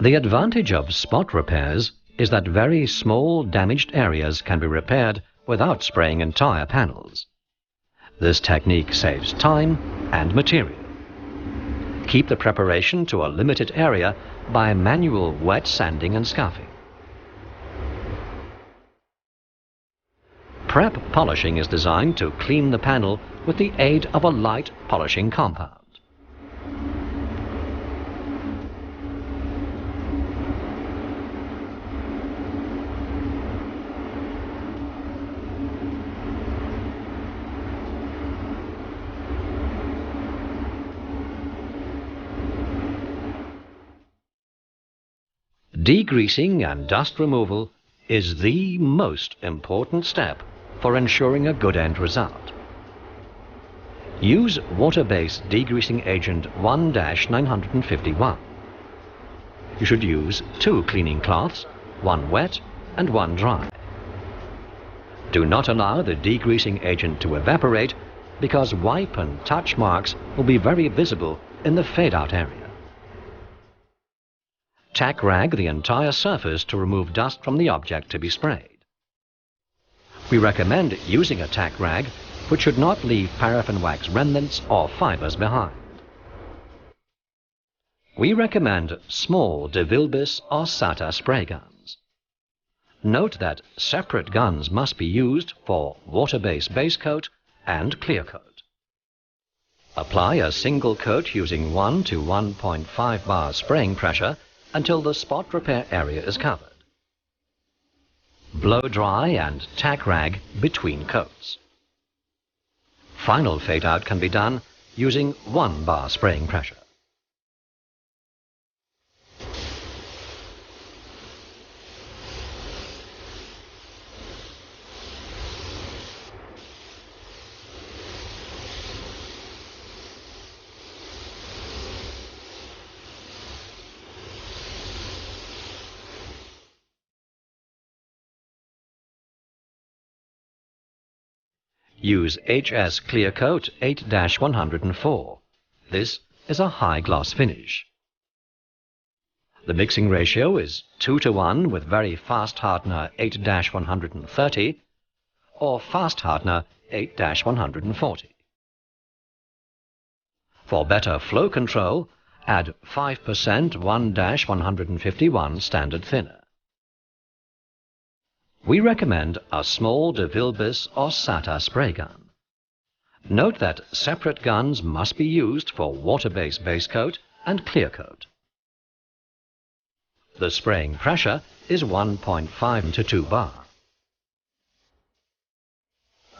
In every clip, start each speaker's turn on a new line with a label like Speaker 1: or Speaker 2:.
Speaker 1: The advantage of spot repairs is that very small damaged areas can be repaired without spraying entire panels. This technique saves time and material. Keep the preparation to a limited area by manual wet sanding and scuffing. Prep polishing is designed to clean the panel with the aid of a light polishing compound. Degreasing and dust removal is the most important step for ensuring a good end result. Use water-based degreasing agent 1-951. You should use 2 cleaning cloths, 1 wet and 1 dry. Do not allow the degreasing agent to evaporate because wipe and touch marks will be very visible in the fade-out area. Tack rag the entire surface to remove dust from the object to be sprayed. We recommend using a tack rag which should not leave paraffin wax remnants or fibers behind. We recommend small DeBeer or SATA spray guns. Note that separate guns must be used for water-based base coat and clear coat. Apply a single coat using 1 to 1.5 bar spraying pressure until the spot repair area is covered. Blow dry and tack rag between coats. Final fade out can be done using 1 bar spraying pressure. Use HS Clear Coat 8-104. This is a high gloss finish. The mixing ratio is 2:1 with very fast hardener 8-130 or fast hardener 8-140. For better flow control, add 5% 1-151 standard thinner. We recommend a small DeBeer or SATA spray gun. Note that separate guns must be used for water-based base coat and clear coat. The spraying pressure is 1.5 to 2 bar.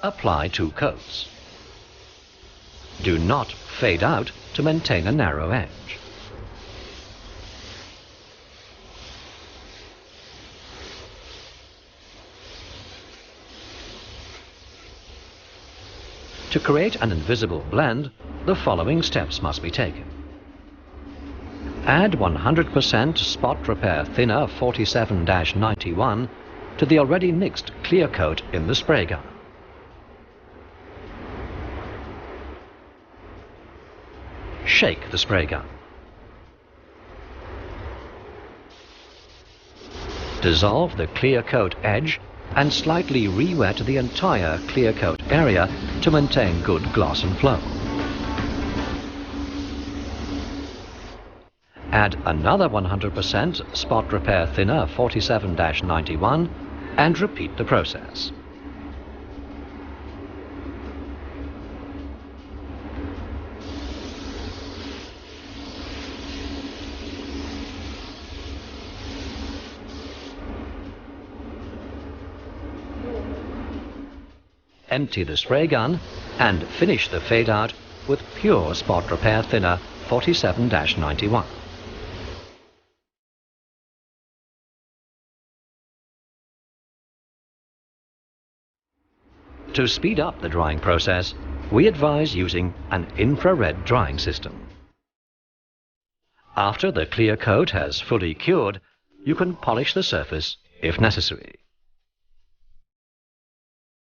Speaker 1: Apply 2 coats. Do not fade out to maintain a narrow edge. To create an invisible blend, the following steps must be taken. Add 100% spot repair thinner 47-91 to the already mixed clear coat in the spray gun. Shake the spray gun. Dissolve the clear coat edge and slightly re-wet the entire clear coat area to maintain good gloss and flow. Add another 100% spot repair thinner 47-91 and repeat the process. Empty the spray gun and finish the fade out with pure spot repair thinner 47-91. To speed up the drying process, we advise using an infrared drying system. After the clear coat has fully cured, you can polish the surface if necessary.